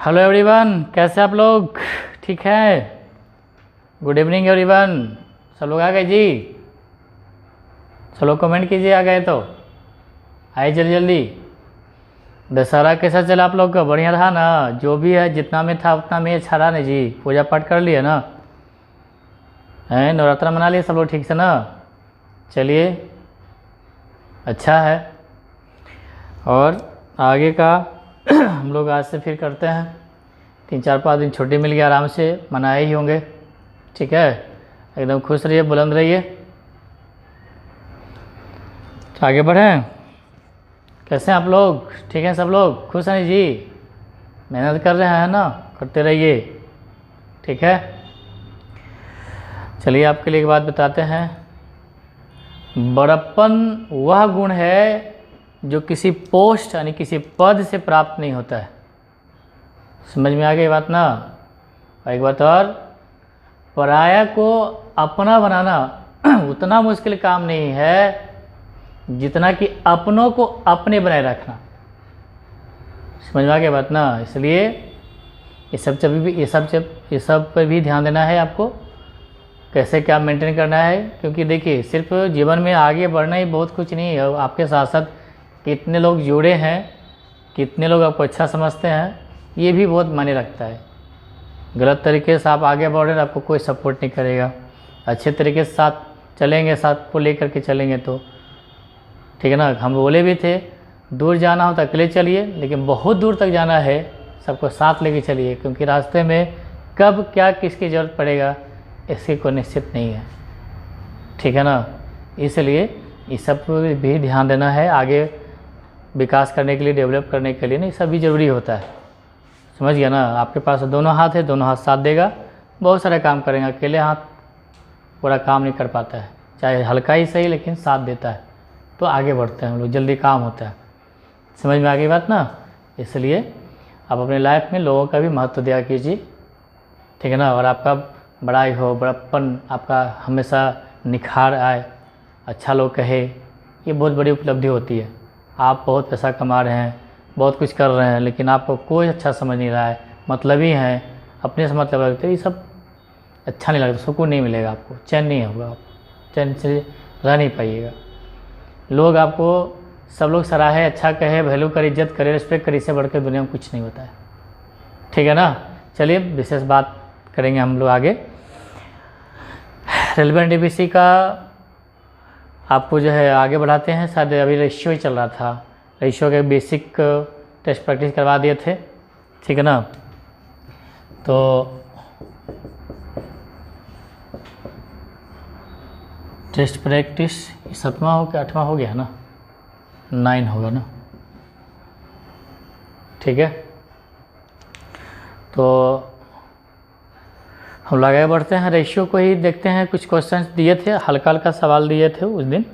Hello everyone, कैसे आप लोग? ठीक है। Good evening everyone. सब लोग आ गए जी? सब लोग कमेंट कीजिए, आ गए तो आइए जल्दी जल्दी। दशहरा कैसा चला आप लोग का? बढ़िया रहा ना? जो भी है जितना में था उतना में अच्छा रहा ना जी? पूजा पाठ कर लिए ना? हैं, नवरात्रा मना लिए सब लोग ठीक से ना? चलिए, अच्छा है। और आगे का हम लोग आज से फिर करते हैं। 3-4-5 दिन छुट्टी मिल गया, आराम से मनाए ही होंगे। ठीक है, एकदम खुश रहिए, बुलंद रहिए। तो आगे बढ़ें। कैसे हैं आप लोग? ठीक हैं सब लोग? खुश हैं जी? मेहनत कर रहे हैं ना? करते रहिए, ठीक है। चलिए आपके लिए एक बात बताते हैं। बड़प्पन वह गुण है जो किसी पोस्ट यानी किसी पद से प्राप्त नहीं होता है। समझ में आ गई बात ना? और एक बात और, पराया को अपना बनाना उतना मुश्किल काम नहीं है जितना कि अपनों को अपने बनाए रखना। समझ में आ गया बात ना? इसलिए ये सब पर भी ध्यान देना है आपको, कैसे क्या मेंटेन करना है। क्योंकि देखिए, सिर्फ जीवन में आगे बढ़ना ही बहुत कुछ नहीं है। आपके साथ साथ कितने लोग जुड़े हैं, कितने लोग आपको अच्छा समझते हैं, ये भी बहुत मायने रखता है। गलत तरीके से आप आगे बढ़ रहे हैं, आपको कोई सपोर्ट नहीं करेगा। अच्छे तरीके से साथ चलेंगे, साथ को लेकर के चलेंगे तो ठीक है ना। हम बोले भी थे, दूर जाना हो तो अकेले चलिए, लेकिन बहुत दूर तक जाना है सबको साथ लेके चलिए। क्योंकि रास्ते में कब क्या किसकी ज़रूरत पड़ेगा इसकी कोई निश्चित नहीं है, ठीक है ना। इसलिए इस सब पर भी ध्यान देना है। आगे विकास करने के लिए, डेवलप करने के लिए नहीं, सब भी ज़रूरी होता है। समझ गया ना? आपके पास दोनों हाथ है, दोनों हाथ साथ देगा, बहुत सारे काम करेंगे। अकेले हाथ पूरा काम नहीं कर पाता है, चाहे हल्का ही सही, लेकिन साथ देता है तो आगे बढ़ते हैं हम लोग, जल्दी काम होता है। समझ में आ गई बात ना? इसलिए आप अपने लाइफ में लोगों का भी महत्व दिया कीजिए, ठीक है ना। और आपका बड़ाई हो, बड़प्पन आपका हमेशा निखार आए, अच्छा लोग कहे, ये बहुत बड़ी उपलब्धि होती है। आप बहुत पैसा कमा रहे हैं, बहुत कुछ कर रहे हैं, लेकिन आपको कोई अच्छा समझ नहीं रहा है, मतलबी हैं, अपने से मतलब रखते, ये सब अच्छा नहीं लगता। सुकून नहीं मिलेगा आपको, चैन नहीं होगा, आप चैन से रह नहीं पाइएगा। लोग आपको, सब लोग सराहे, अच्छा कहे, वैल्यू करे, इज्जत करे, रिस्पेक्ट करे, इससे बढ़कर दुनिया में कुछ नहीं होता है, ठीक है ना। चलिए विशेष बात करेंगे हम लोग आगे। रेलवे एनटीपीसी का आपको जो है आगे बढ़ाते हैं। शायद अभी रेशियो ही चल रहा था, रेशियो के बेसिक टेस्ट प्रैक्टिस करवा दिए थे, ठीक है ना। तो टेस्ट प्रैक्टिस 7वां हो गया, 8वां हो गया ना? 9 होगा ना, ठीक है। तो हम लोग आगे बढ़ते हैं, रेशियो को ही देखते हैं। कुछ क्वेश्चंस दिए थे, हल्का हल्का सवाल दिए थे उस दिन,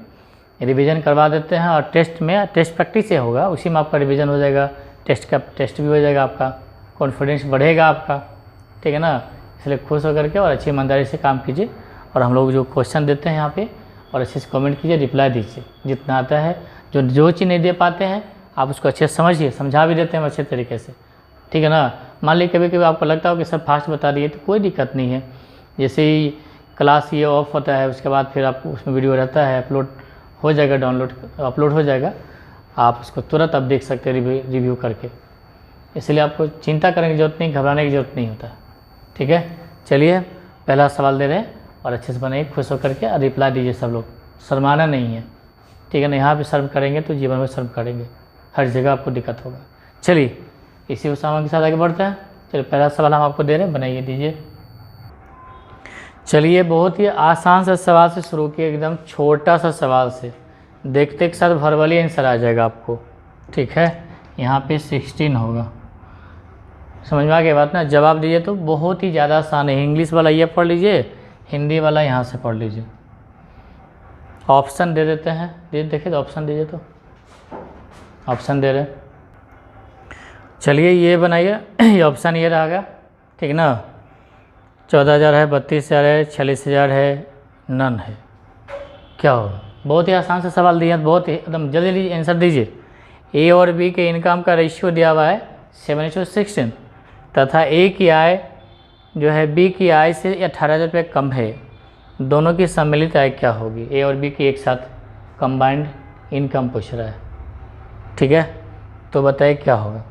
रिवीजन करवा देते हैं। और टेस्ट में, टेस्ट प्रैक्टिस से होगा, उसी में आपका रिवीजन हो जाएगा, टेस्ट भी हो जाएगा, आपका कॉन्फिडेंस बढ़ेगा आपका, ठीक है ना। इसलिए खुश होकर के और अच्छी ईमानदारी से काम कीजिए। और हम लोग जो क्वेश्चन देते हैं यहाँ पे, और अच्छे से कमेंट कीजिए, रिप्लाई दीजिए जितना आता है। जो चीज़ नहीं दे पाते हैं आप उसको अच्छे से समझिए, समझा भी देते हैं अच्छे तरीके से, ठीक है ना। मान लीजिए कभी कभी आपको लगता हो कि सब फास्ट बता दिए, तो कोई दिक्कत नहीं है। जैसे ही क्लास ये ऑफ होता है, उसके बाद फिर आपको उसमें वीडियो रहता है, अपलोड हो जाएगा, अपलोड हो जाएगा, आप उसको तुरंत आप देख सकते हैं रिव्यू करके। इसलिए आपको चिंता करने की ज़रूरत नहीं, घबराने की ज़रूरत नहीं होता, ठीक है। चलिए पहला सवाल दे रहे हैं, और अच्छे से बनाइए, खुश होकर के रिप्लाई दीजिए सब लोग, शर्माना नहीं है, ठीक है ना। यहाँ पे शर्म करेंगे तो जीवन में शर्म करेंगे, हर जगह आपको दिक्कत होगा। चलिए इसी उसामा के साथ आगे बढ़ते हैं। चलिए पहला सवाल हम आपको दे रहे हैं, बनाइए दीजिए। चलिए बहुत ही आसान सा सवाल से शुरू किए, एकदम छोटा सा सवाल से, देखते के साथ वर्बली आंसर आ जाएगा आपको, ठीक है। यहाँ पे 16 होगा। समझ में आ गई बात ना? जवाब दीजिए तो बहुत ही ज़्यादा आसान है। इंग्लिश वाला ये पढ़ लीजिए, हिंदी वाला यहाँ से पढ़ लीजिए। ऑप्शन दे देते हैं, देखिए तो ऑप्शन दीजिए, तो ऑप्शन दे रहे हैं। चलिए ये बनाइए, ये ऑप्शन ये रहेगा, ठीक ना। 14,000 है, 32,000 है, 46,000 है, नन है। क्या होगा? बहुत ही आसान से सवाल दिया, बहुत ही एकदम जल्दी आंसर दीजिए। ए और बी के इनकम का रेशियो दिया हुआ है 7:16, तथा ए की आय जो है बी की आय से 18,000 रुपये कम है, दोनों की सम्मिलित आय क्या होगी? ए और बी की एक साथ कंबाइंड इनकम पूछ रहा है, ठीक है। तो बताइए क्या होगा।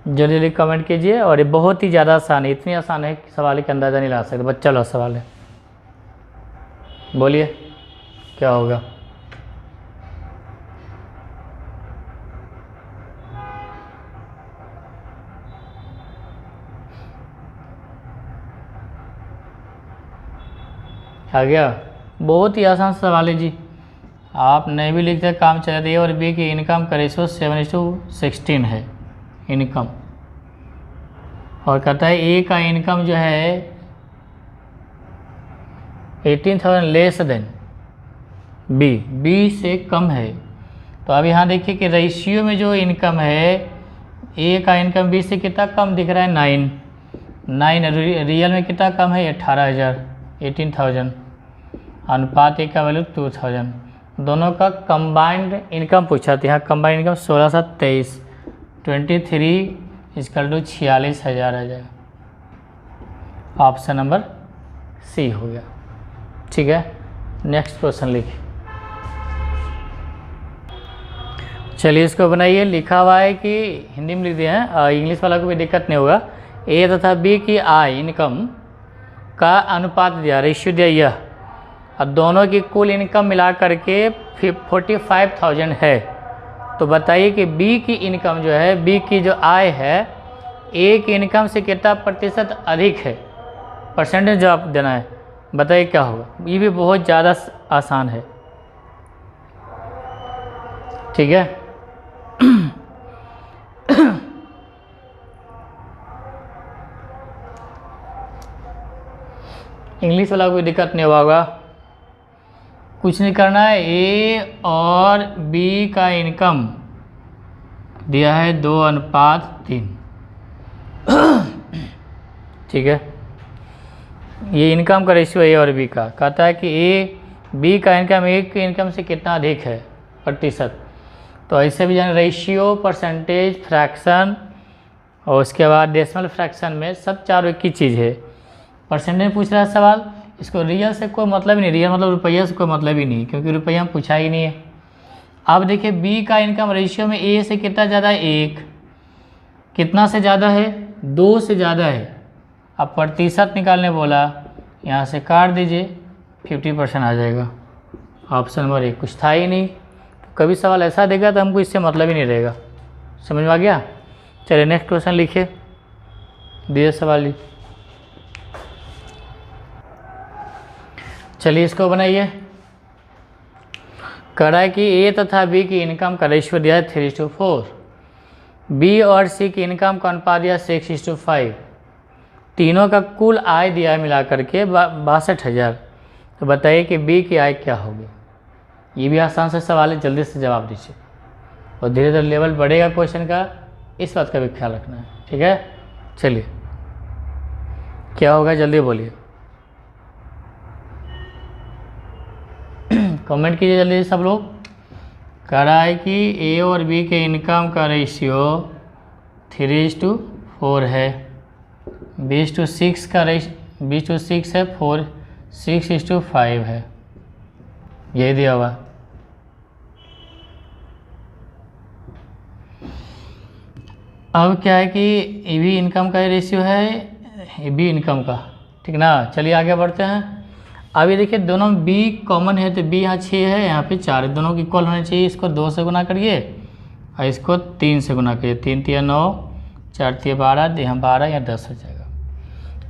जल्दी जल्दी कमेंट कीजिए। और ये बहुत ही ज़्यादा आसान है, इतनी आसान है कि सवाल का अंदाज़ा नहीं लगा सकते, बच्चा वाला सवाल है। बोलिए क्या होगा। आ गया, बहुत ही आसान सवाल है जी। आप नहीं भी लिखते काम चल रही है। और बी की इनकम का रेशो 7:16 है इनकम। और कहता है ए का इनकम जो है 18,000 लेस देन बी से कम है। तो अब यहाँ देखिए कि रेशियो में जो इनकम है, ए का इनकम बी से कितना कम दिख रहा है? 9। रियल में कितना कम है? 18,000। अनुपात ए का वैल्यू 2,000। दोनों का कंबाइंड इनकम पूछा था। यहाँ कंबाइंड इनकम 16,23 23 = 46,000 आ जाएगा। ऑप्शन नंबर सी हो गया, ठीक है। नेक्स्ट क्वेश्चन लिखिए। चलिए इसको बनाइए। लिखा हुआ है कि हिंदी में लिख दिए हैं, इंग्लिश वाला को भी दिक्कत नहीं होगा। ए तथा बी की आय इनकम का अनुपात दिया, रेशियो दिया यह, और दोनों की कुल इनकम मिला करके 45,000 है। तो बताइए कि बी की इनकम जो है, बी की जो आय है, ए की इनकम से कितना प्रतिशत अधिक है? परसेंटेज जवाब देना है। बताइए क्या होगा। ये भी बहुत ज़्यादा आसान है, ठीक है। इंग्लिश वाला कोई दिक्कत नहीं होगा, कुछ नहीं करना है। ए और बी का इनकम दिया है 2:3, ठीक है। ये इनकम का रेशियो ए और बी का कहता है कि ए बी का इनकम ए की इनकम से कितना अधिक है प्रतिशत। तो ऐसे भी जान रेशियो, परसेंटेज, फ्रैक्शन और उसके बाद डेसिमल फ्रैक्शन में सब चारों एक ही चीज़ है। परसेंटेज पूछ रहा है सवाल, इसको रियल से कोई मतलब ही नहीं, रियल मतलब रुपया से कोई मतलब ही नहीं, क्योंकि रुपया में पूछा ही नहीं है। अब देखिए बी का इनकम रेशियो में ए से कितना ज़्यादा है? 1। कितना से ज़्यादा है? 2 से ज़्यादा है। अब प्रतिशत निकालने बोला, यहाँ से काट दीजिए, 50% आ जाएगा। ऑप्शन नंबर 1 कुछ था ही नहीं। तो कभी सवाल ऐसा देगा तो हमको इससे मतलब ही नहीं रहेगा। समझ में आ गया। चलिए नेक्स्ट क्वेश्चन लिखिए, दिए सवाल लिखिए। चलिए इसको बनाइए। कह रहा है कि ए तथा बी की इनकम का रेशियो दिया है 3:4, बी और सी की इनकम का अनुपात दिया 6:5, तीनों का कुल आय दिया है मिला करके 62,000। तो बताइए कि बी की आय क्या होगी। ये भी आसान से सवाल है, जल्दी से जवाब दीजिए। और धीरे धीरे लेवल बढ़ेगा क्वेश्चन का, इस बात का भी ख्याल रखना है, ठीक है। चलिए क्या होगा जल्दी बोलिए, कमेंट कीजिए जल्दी सब लोग। कह रहा है कि ए और बी के इनकम का रेशियो 3:4 है, 20:6 का 20:6 है, 6:5 है, यही दिया हुआ। अब क्या है कि ए बी इनकम का रेशियो है, ए बी इनकम का, ठीक ना। चलिए आगे बढ़ते हैं। अब ये देखिए दोनों b कॉमन है, तो b यहाँ 6 है, यहाँ पे 4 है, दोनों की इक्वल होने चाहिए। इसको 2 से गुना करिए और इसको 3 से गुना करिए। 3 × 9, 4 × 12, यहाँ 12 या 10 हो जाएगा।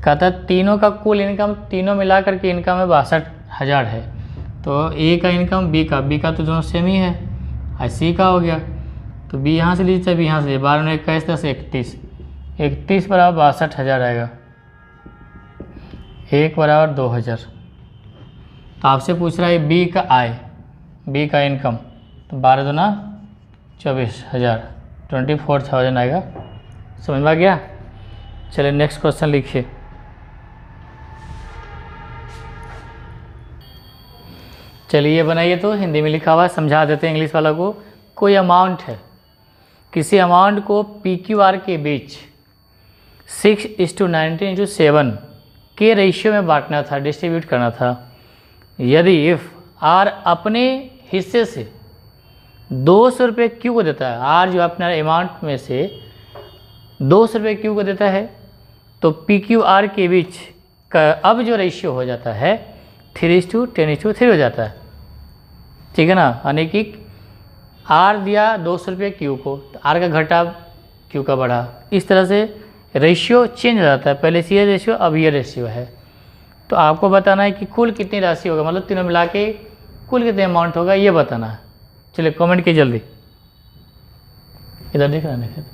कहता है तीनों का कुल इनकम, तीनों मिला करके इनकम है 62,000 है। तो a का इनकम b का तो दोनों सेम ही है, और c का हो गया। तो b यहाँ से लीजिए, b यहाँ से, 12 में 21, 10 31, 31 बराबर 62,000 आएगा, 1 बराबर 2,000। तो आपसे पूछ रहा है बी का आय, बी का इनकम, तो 12 दूना 24,000, 24,000 आएगा। समझ में आ गया। चलिए नेक्स्ट क्वेश्चन लिखिए। चलिए ये बनाइए, तो हिंदी में लिखा हुआ है, समझा देते हैं इंग्लिश वाला को। कोई अमाउंट है, किसी अमाउंट को PQR के बीच 6:19:7 के रेशियो में बांटना था, डिस्ट्रीब्यूट करना था। यदि इफ़ R अपने हिस्से से 200 रुपये Q को देता है, R जो अपना अमाउंट में से 200 रुपये Q को देता है, तो PQR के बीच का अब जो रेशियो हो जाता है 3:10:3 हो जाता है। ठीक है ना, यानी कि R दिया 200 रुपये Q को, तो R का घटा Q का बढ़ा, इस तरह से रेशियो चेंज हो जाता है। पहले से ये रेशियो, अब ये रेशियो है। तो आपको बताना है कि कुल कितनी राशि होगा, मतलब तीनों मिला के कुल कितने अमाउंट होगा, ये बताना है। चलिए कमेंट कीजिए जल्दी, इधर देख रहे हैं।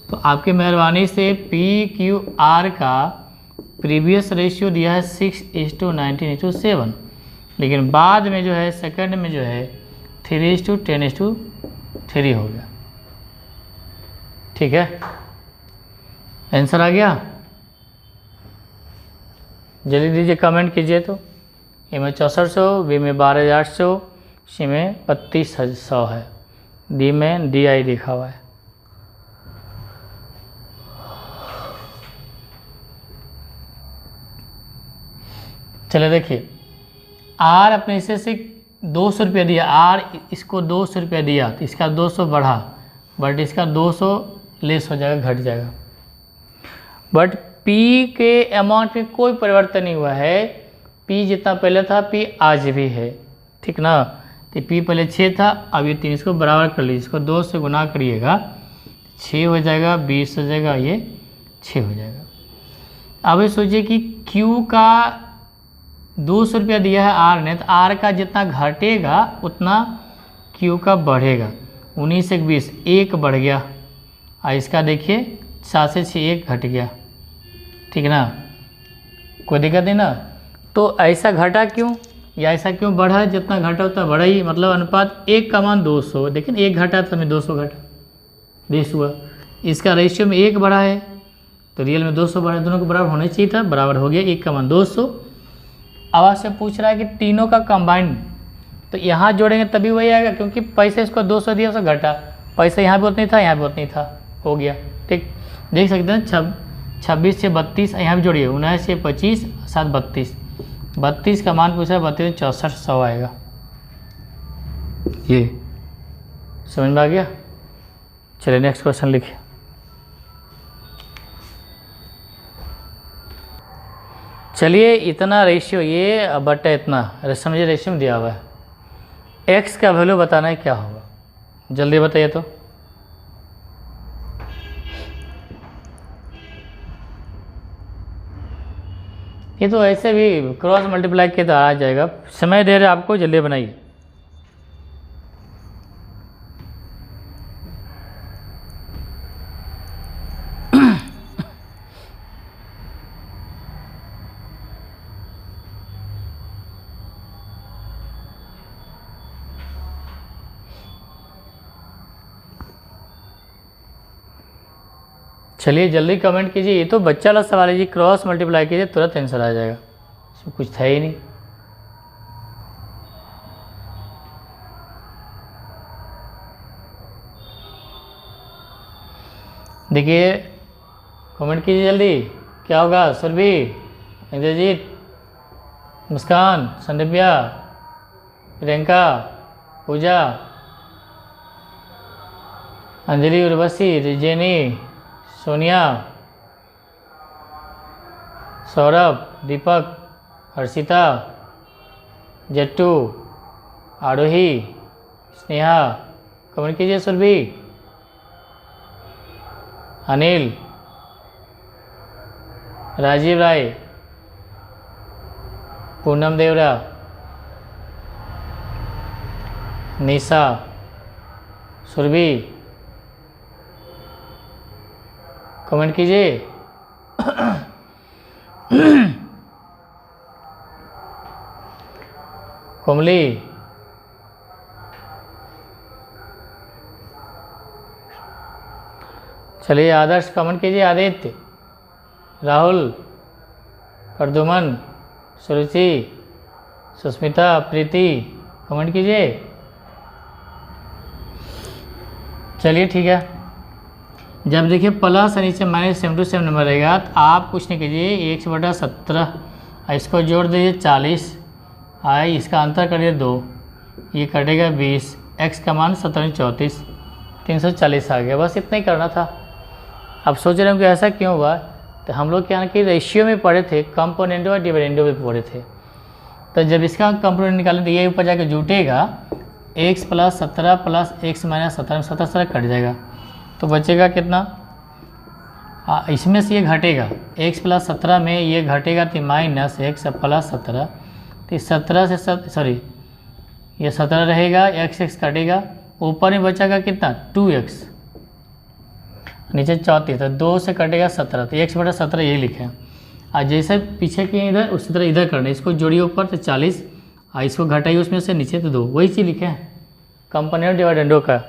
तो आपकी मेहरबानी से PQR का प्रीवियस रेशियो दिया है 6:19:7, लेकिन बाद में जो है सेकंड में जो है 3:10:3 हो गया। ठीक है, आंसर आ गया। जल्दी दीजिए, कमेंट कीजिए। तो ए में 6400, बी में 12800, सी में 3200 है, डी में DI लिखा हुआ है। चलिए देखिए, R अपने हिस्से से 200 रुपया दिया, R इसको 200 रुपया दिया, तो इसका 200 बढ़ा, बट इसका 200 लेस हो जाएगा, घट जाएगा। बट P के अमाउंट में कोई परिवर्तन नहीं हुआ है। P जितना पहले था P आज भी है, ठीक ना। तो P पहले 6 था, अब ये 3 इसको बराबर कर लीजिए, इसको 2 से गुना करिएगा, 6 हो जाएगा, 20 हो जाएगा, ये 6 हो जाएगा। अब ये सोचिए कि Q का 200 रुपया दिया है R ने, तो R का जितना घटेगा उतना Q का बढ़ेगा। 19 से 20, 1 बढ़ गया, और इसका देखिए 7 से 6 1 घट गया, ठीक है ना, कोई दिक्कत नहीं ना। तो ऐसा घटा क्यों या ऐसा क्यों बढ़ा, जितना घटा उतना बढ़ा ही, मतलब अनुपात 1 का मान 200, लेकिन 1 घटा तो हमें 200 घटा, 20 हुआ। इसका रेशियो में 1 बढ़ा है, तो रियल में 200 बढ़ा, दोनों को बराबर होना चाहिए था, बराबर हो गया, 1 का मान 200। अब आपसे पूछ रहा है कि तीनों का कंबाइंड, तो यहाँ जोड़ेंगे तभी वही आएगा, क्योंकि पैसे इसको 200 दिया, उसको घटा, पैसा यहाँ भी उतना ही था, यहाँ भी उतना ही था, हो गया। ठीक, देख सकते हैं 26 से 32, यहाँ भी जोड़िए, 19 से 25, 7 32, 32 का मान पूछा है, 32 6400 आएगा। ये समझ में आ गया। चलिए नेक्स्ट क्वेश्चन लिखिए। चलिए इतना रेशियो, ये बटा इतना, समझिए रेशियो में दिया हुआ है, x का वैल्यू बताना है क्या होगा, जल्दी बताइए। तो ये तो ऐसे भी क्रॉस मल्टीप्लाई के तो आ जाएगा, समय दे रहे आपको, जल्दी बनाइए। चलिए जल्दी कमेंट कीजिए, ये तो बच्चा वाला सवाल है जी, क्रॉस मल्टीप्लाई कीजिए तुरंत आंसर आ जाएगा, इसमें कुछ था ही नहीं। देखिए कमेंट कीजिए जल्दी, क्या होगा। सुरभि, इंद्रजीत, मुस्कान, संदीप्या, प्रियंका, पूजा, अंजलि, उर्वशी, रिजेनी, सोनिया, सौरभ, दीपक, हर्षिता, जट्टू, आरोही, स्नेहा, कमेंट कीजिए। सुरभि, अनिल, राजीव राय, पूनम देवरा, निशा, सुरभि, कमेंट कीजिए। कोमली, चलिए आदर्श कमेंट कीजिए। आदित्य, राहुल, प्रदुमन, सुरुचि, सुस्मिता, प्रीति, कमेंट कीजिए। चलिए ठीक है। जब देखिए प्लस और नीचे minus same to same number रहेगा तो आप कुछ नहीं कीजिए, 1/17 इसको जोड़ दीजिए 40, इसका अंतर करिए 2, ये कटेगा 20, x का मान 17 34, 340 आ गया। बस इतना ही करना था। अब सोच रहे हो कि ऐसा क्यों हुआ, तो हम लोग क्या कि रेशियो में पढ़े थे, कंपोनेंटो और डिविडेंडो में पढ़े थे। तो जब इसका कंपोनेंट निकालें तो ये ऊपर जाकर जुटेगा, x + 17 + x - 17 17 कट जाएगा, तो बचेगा कितना, इसमें से ये घटेगा, x + 17 में ये घटेगा तो -x + 17, तो 17 से ये 17 रहेगा, x कटेगा, ऊपर में बचेगा कितना 2x, नीचे 34, तो 2 से कटेगा 17, तो x/17 यही लिखे हैं। और जैसे पीछे के इधर उसी तरह इधर करना है, इसको जोड़िए ऊपर तो 40, इसको घटाइए उसमें से नीचे तो 2, वही चीज़ लिखे हैं कंपोनेंट डिविडेंडो का।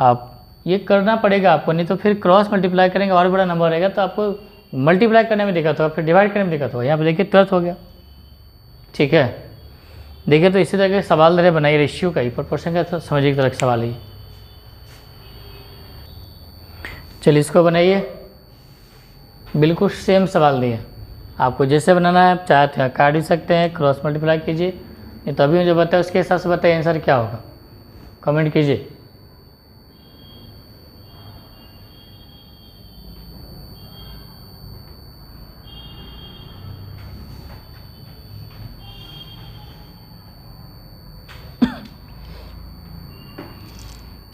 आप ये करना पड़ेगा आपको, नहीं तो फिर क्रॉस मल्टीप्लाई करेंगे और बड़ा नंबर रहेगा तो आपको मल्टीप्लाई करने में दिक्कत होगा, फिर डिवाइड करने में दिक्कत होगा। यहाँ पर देखिए 12 हो गया, ठीक है। देखिए तो इसी तरह के सवाल दरे बनाइए, रेशियो का ही, प्रोपोर्शन का तो समझिए एक तरह का सवाल ही। चलिए इसको बनाइए, बिल्कुल सेम सवाल दिए, आपको जैसे बनाना है आप चाहते हैं काट भी सकते हैं, क्रॉस मल्टीप्लाई कीजिए, नहीं तो अभी जो बताया उसके हिसाब से बताइए आंसर क्या होगा, कमेंट कीजिए।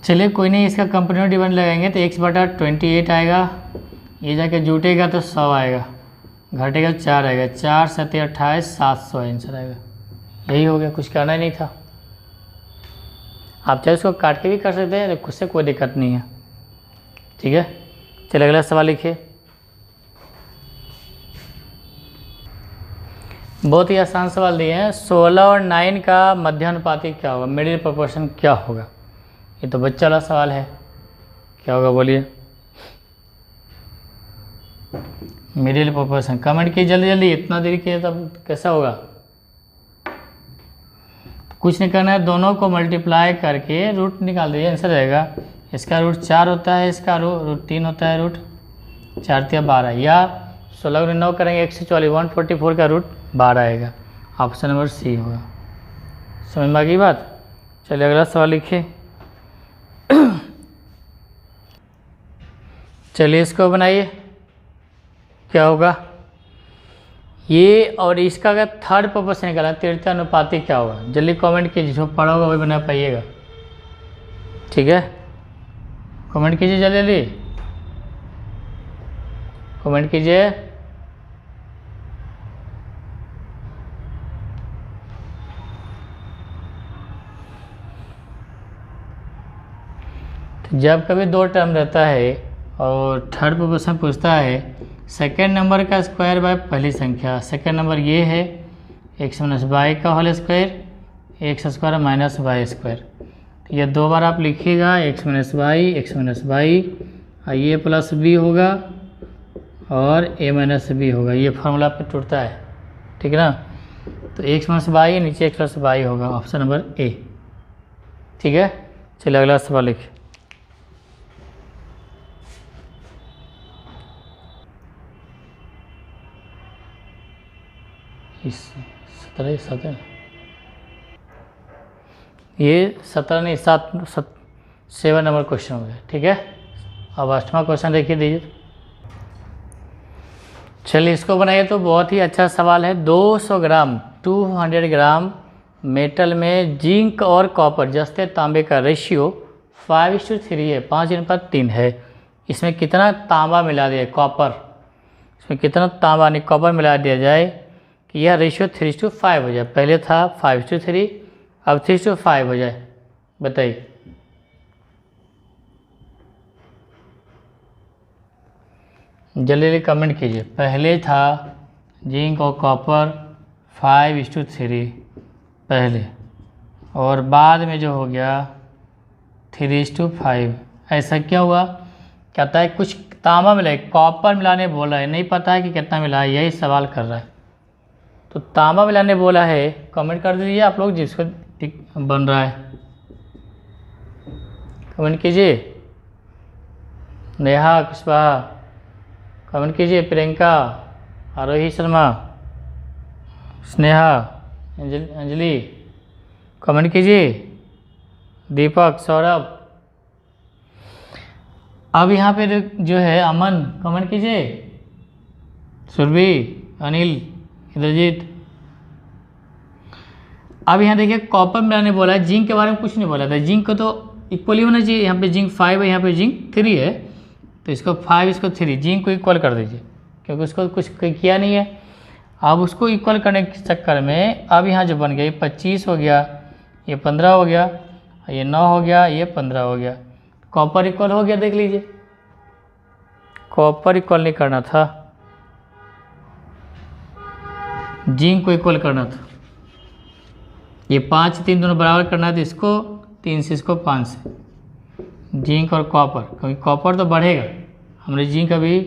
चलिए कोई नहीं, इसका कंपोनेंट डिविडेंड लगाएंगे तो x/28 आएगा, ये जाके जुटेगा तो 100 आएगा, घटेगा 4 आएगा, 4 × 7 = 28, 700 आंसर आएगा। यही हो गया, कुछ करना ही नहीं था। आप चाहे इसको काट के भी कर सकते हैं, उससे कोई दिक्कत नहीं है, ठीक है। चलिए अगला सवाल लिखिए। बहुत ही आसान सवाल दिए हैं, 16 और 9 का मध्यानुपाती क्या होगा, मिडिल प्रोपोर्शन क्या होगा। ये तो बच्चा वाला सवाल है, क्या होगा बोलिए, मिडिल प्रोपोर्शन। कमेंट कीजिए जल्दी जल्दी, इतना देरी किया तब कैसा होगा। कुछ नहीं करना है, दोनों को मल्टीप्लाई करके रूट निकाल दीजिए, आंसर रहेगा। इसका रूट 4 होता है, इसका रूट 3 होता है, रूट 4 × 12, या 16 × 9 करेंगे 144, 144 का रूट 12 आएगा। ऑप्शन नंबर सी होगा। समझ में आ गई बात। चलिए अगला सवाल लिखिए। चलिए इसको बनाइए, क्या होगा ये, और इसका अगर थर्ड प्रोपोर्शन निकाला तृतीयानुपाती क्या होगा। जल्दी कमेंट कीजिए, जो पढ़ा होगा वही बना पाइएगा, ठीक है। कमेंट कीजिए जल्दी जल्दी, कमेंट कीजिए। जब कभी 2 टर्म रहता है और थर्ड प्रोपोर्शन पूछता है, सेकेंड नंबर का स्क्वायर बाय पहली संख्या, सेकेंड नंबर ये है x - y का whole square, x² - y square. तो ये 2 बार आप लिखिएगा, x - y, और ये प्लस b होगा और a - b होगा, ये फार्मूला पे टूटता है, ठीक है ना। तो x - y नीचे x + y होगा, ऑप्शन नंबर ए, ठीक है। चलिए अगला सवाल लिखिए। इस 17 17 ये 17 नहीं 7 नंबर क्वेश्चन हो गया, ठीक है। अब 8वां क्वेश्चन देखिए दीजिए। चलिए इसको बनाइए, तो बहुत ही अच्छा सवाल है। 200 ग्राम 200 ग्राम मेटल में जिंक और कॉपर जस्ते तांबे का रेशियो 5:3 है, 5:3 है। इसमें कितना तांबा मिला दिया, कॉपर, इसमें कितना तांबा नहीं कॉपर मिला दिया जाए कि यह रेशियो 3:5 हो जाए। पहले था 5:3, अब 3:5 हो जाए, बताइए। जल्दी जल्दी कमेंट कीजिए। पहले था जिंक और कॉपर 5:3 पहले, और बाद में जो हो गया 3:5। ऐसा क्यों हुआ, कहता है कुछ तांबा मिला है, कॉपर मिलाने बोला है, नहीं पता है कि कितना मिला है, यही सवाल कर रहा है। तो तांबा मिलाने बोला है, कमेंट कर दीजिए आप लोग जिसको बन रहा है, कमेंट कीजिए। नेहा कुशवाहा कमेंट कीजिए, प्रियंका, आरोही शर्मा, स्नेहा, अंजलि कमेंट कीजिए, दीपक, सौरभ। अब यहाँ पे जो है अमन कमेंट कीजिए, सुरभि, अनिल, इंद्रजीत। अब यहाँ देखिए कॉपर मैंने बोला है, जिंक के बारे में कुछ नहीं बोला था। जिंक को तो इक्वली होना चाहिए, यहाँ पे जिंक 5 है, यहाँ पे जिंक 3 है, तो इसको 5 इसको 3, जिंक को इक्वल कर दीजिए क्योंकि उसको कुछ किया नहीं है। अब उसको इक्वल करने के चक्कर में अब यहाँ जो बन गया, ये 25 हो गया, ये 15 हो गया, ये 9 हो गया, ये 15 हो गया। कॉपर इक्वल हो गया, देख लीजिए। कॉपर इक्वल नहीं करना था, जिंक को इक्वल करना था। ये 5 3 दोनों बराबर करना है, तो इसको 3 से इसको 5 से, जिंक और कॉपर, क्योंकि कॉपर तो बढ़ेगा। हमने जिंक अभी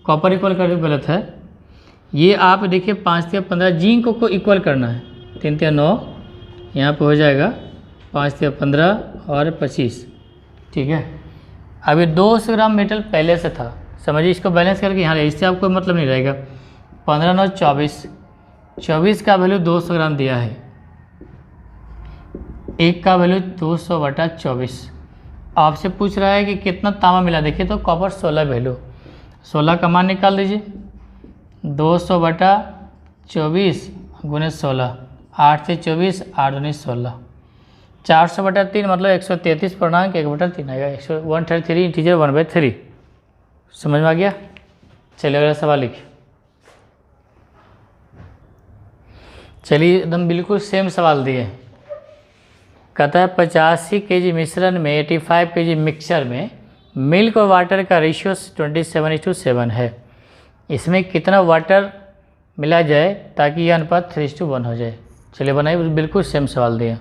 कॉपर इक्वल करके गलत है। ये आप देखिए 5 3 15, जिंक को इक्वल करना है, 3 3 9, यहाँ पे हो जाएगा 5 3 15 और 25, ठीक है। अभी 200 ग्राम मेटल पहले से था, समझिए। इसको बैलेंस करके यहाँ इससे आपको मतलब नहीं रहेगा। 15 9 24, 24 का वैल्यू 200 ग्राम दिया है, 1 का वैल्यू 200/24। आपसे पूछ रहा है कि कितना तांबा मिला, देखिए तो कॉपर 16 वैल्यू, 16 का मान निकाल दीजिए, 200/24 गुने 16, 8 से 24, 8 दूनी 16, 400/3 मतलब 133 पूर्णांक 1/3 आएगा, 133 इंटीजर 1/3। समझ में आ गया? चलिए अगला सवाल लिखिए। चलिए एकदम बिल्कुल सेम सवाल दिए। कहता है 85 kg मिश्रण में 85 kg मिक्सचर में मिल्क और वाटर का रेशियो 27:7 है। इसमें कितना वाटर मिला जाए ताकि यह अनुपात 3:1 हो जाए। चलिए बनाइए, बिल्कुल सेम सवाल दिया।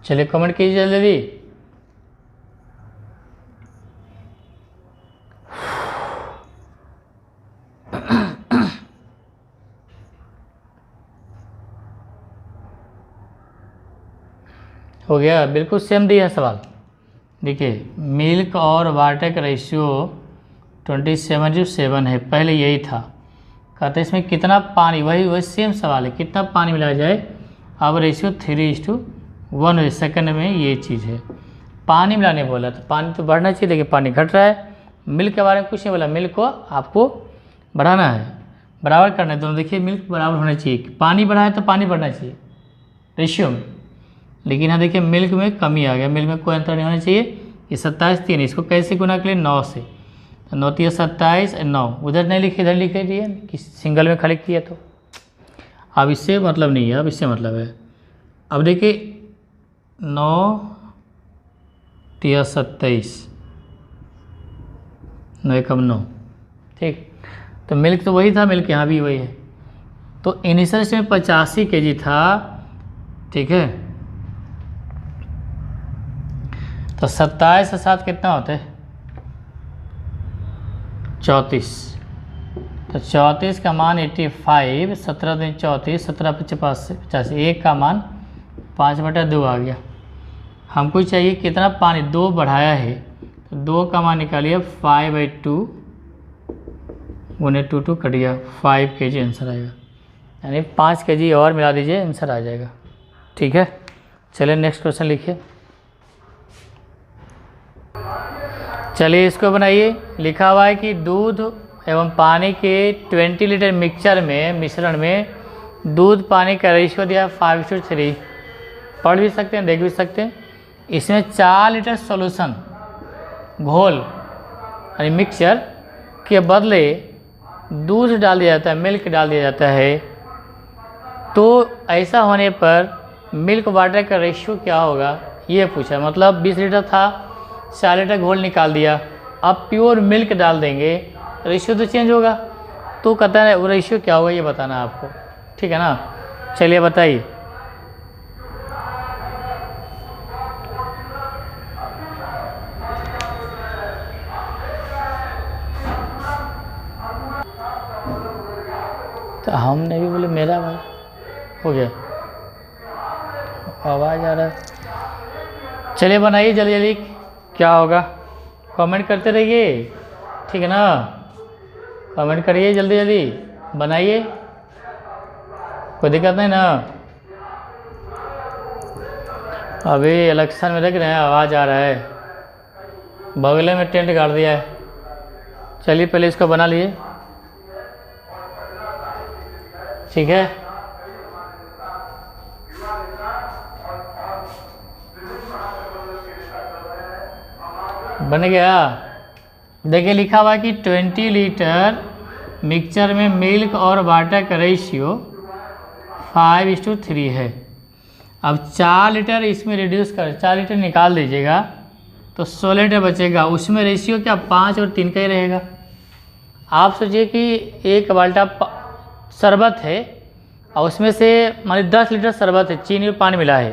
चलिए कमेंट कीजिए जल्दी। हो गया, बिल्कुल सेम दिया सवाल। देखिए मिल्क और वाटर का रेशियो 27:7 है, पहले यही था। कहते हैं इसमें कितना पानी, वही सेम सवाल है, कितना पानी मिलाया जाए। अब रेशियो 3:1 है, सेकंड में ये चीज़ है। पानी मिलाने बोला तो पानी तो बढ़ना चाहिए, देखिए पानी घट रहा है। मिल्क के बारे में कुछ नहीं बोला, मिल्क को आपको बढ़ाना है, बराबर करना है दोनों। देखिए मिल्क बराबर होना चाहिए, पानी बढ़ा है तो पानी बढ़ना चाहिए रेशियो में, लेकिन यहाँ देखिए मिल्क में कमी आ गया, मिल्क में कोई अंतर नहीं होना चाहिए। ये 27 3, इसको कैसे गुना के लिए 9 से, तो 9 3 27 9, उधर नहीं लिखे इधर लिखे दिए कि सिंगल में खाली किया, तो अब इससे मतलब नहीं है, अब इससे मतलब है। अब देखिए 9 3 27, 9 कम 9, ठीक। तो मिल्क तो वही था, मिल्क यहाँ भी वही है। तो इनिशियल इसमें 85 kg था, ठीक है। तो 27 से 7 कितना होता है, 34। तो 34 का मान 85, 17 दिन 34, 17 55 1 का मान 5/2 आ गया। हमको चाहिए कितना पानी, 2 बढ़ाया है, तो 2 का मान निकालिए 5/2 गुने 2 कट गया, 5 kg आंसर आएगा। यानी 5 kg और मिला दीजिए, आंसर आ जाएगा, ठीक है। चलिए नेक्स्ट क्वेश्चन लिखिए। चलिए इसको बनाइए। लिखा हुआ है कि दूध एवं पानी के 20 लीटर मिश्रण में दूध पानी का रेशियो दिया 5:3। पढ़ भी सकते हैं, देख भी सकते हैं। इसमें 4 लीटर सॉल्यूशन घोल यानी मिक्सचर के बदले दूध डाल दिया जाता है, मिल्क डाल दिया जाता है। तो ऐसा होने पर मिल्क वाटर का रेशियो क्या होगा, ये पूछा। मतलब 20 लीटर था, 4 लीटर घोल निकाल दिया, अब प्योर मिल्क डाल देंगे, रेशियो तो चेंज होगा। तो कहता है वो रेशियो क्या होगा, ये बताना आपको, ठीक है ना। चलिए बताइए। तो हमने भी बोले मेरा भाई हो गया, आवाज़ आ रहा है। चलिए बनाइए जल्दी जल्दी, क्या होगा कमेंट करते रहिए, ठीक है ना, कमेंट करिए जल्दी जल्दी, बनाइए, कोई दिक्कत नहीं ना। अभी इलेक्शन में देख रहे हैं आवाज़ आ रहा है, बगले में टेंट गाड़ दिया है। चलिए पहले इसको बना लिए, ठीक है। बन गया, देखिए लिखा हुआ कि 20 लीटर मिक्सचर में मिल्क और वाटर का रेशियो 5:3 है। अब 4 लीटर इसमें रिड्यूस कर 4 लीटर निकाल दीजिएगा तो 16 लीटर बचेगा, उसमें रेशियो क्या 5 और 3 का ही रहेगा। आप सोचिए कि एक बाल्टा शरबत है और उसमें से मान लीजिए 10 लीटर शरबत है, चीनी और पानी मिला है,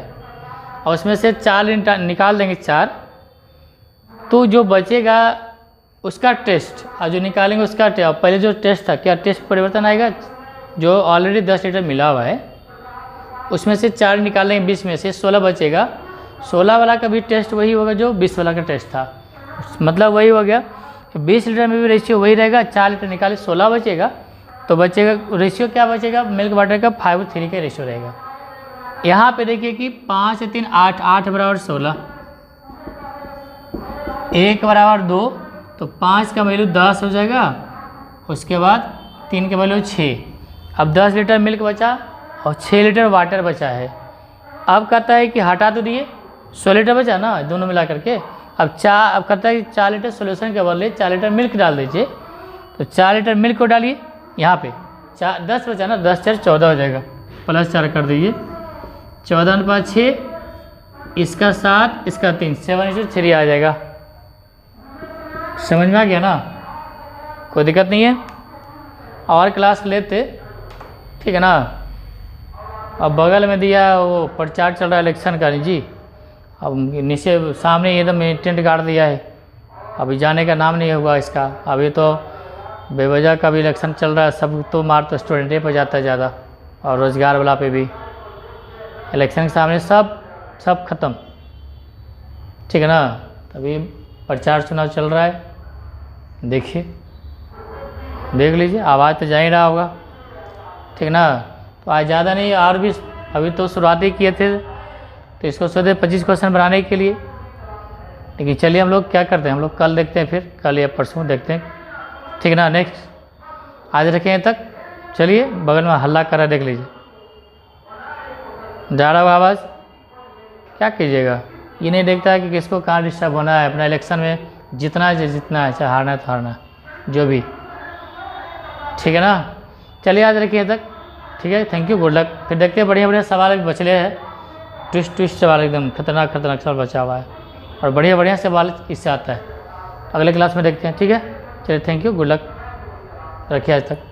और उसमें से 4 लीटर निकाल देंगे 4, तो जो बचेगा उसका टेस्ट और जो निकालेंगे उसका टेस्ट, पहले जो टेस्ट था क्या टेस्ट परिवर्तन आएगा, जो ऑलरेडी 10 लीटर मिला हुआ है उसमें से 4 निकालेंगे, 20 में से 16 बचेगा। 16 वाला का भी टेस्ट वही होगा जो 20 वाला का टेस्ट था, मतलब वही हो गया। 20 लीटर में भी रेशियो वही रहेगा, 4 लीटर निकाले 16 बचेगा, तो बचेगा रेशियो क्या बचेगा, मिल्क वाटर का 5:3 का रेशियो रहेगा। यहाँ पे देखिए कि 5 3 8, 8 बराबर 16, 1 बराबर 2, तो 5 का वैल्यू 10 हो जाएगा, उसके बाद 3 का वैल्यू 6। अब 10 लीटर मिल्क बचा और 6 लीटर वाटर बचा है। अब कहता है कि हटा तो दिए, 16 लीटर बचा ना दोनों मिला करके, अब कहता है कि 4 लीटर सोल्यूशन के बदले 4 लीटर मिल्क डाल दीजिए, तो 4 लीटर मिल्क को डालिए यहाँ पे, 10 बचा ना, 10 4 14 हो जाएगा, +4 कर दीजिए, 14 × 6, इसका 7, इसका 3, 7:3 आ जाएगा। समझ में आ गया ना, कोई दिक्कत नहीं है। और क्लास लेते, ठीक है ना। अब बगल में दिया वो प्रचार चल रहा है इलेक्शन का जी, अब नीचे सामने एकदम टेंट गाड़ दिया है, अभी जाने का नाम नहीं हुआ इसका। अभी तो बेवजह का भी इलेक्शन चल रहा है, सब तो मार तो स्टूडेंटे पर जाता है ज़्यादा, और रोज़गार वाला पे भी। इलेक्शन के सामने सब खत्म, ठीक है ना। तभी प्रचार चुनाव चल रहा है, देखिए देख लीजिए, आवाज़ तो जा ही रहा होगा, ठीक है ना। तो आज ज़्यादा नहीं, और भी अभी तो शुरुआत ही किए थे, तो इसको सोचे 25 क्वेश्चन बनाने के लिए। लेकिन चलिए हम लोग क्या करते हैं, हम लोग कल देखते हैं, फिर कल या परसों देखते हैं, ठीक है ना। नेक्स्ट आज रखें तक, चलिए बगल में हल्ला कर रहा है, देख लीजिए जा रहा होगा आवाज़, क्या कीजिएगा, ये नहीं देखता है कि किसको कहाँ डिस्टर्ब होना है। अपना इलेक्शन में जितना है चाहे हारना है तो हारना, जो भी, ठीक है ना। चलिए आज रखिए तक, ठीक है, थैंक यू, गुड लक। फिर देखते हैं, बढ़िया बढ़िया सवाल बचले हैं, ट्विस्ट सवाल एकदम खतरनाक सवाल बचा हुआ है, और बढ़िया सवाल इससे आता है। अगले क्लास में देखते हैं, ठीक है। चलिए थैंक यू, गुड लक, रखिए आज तक।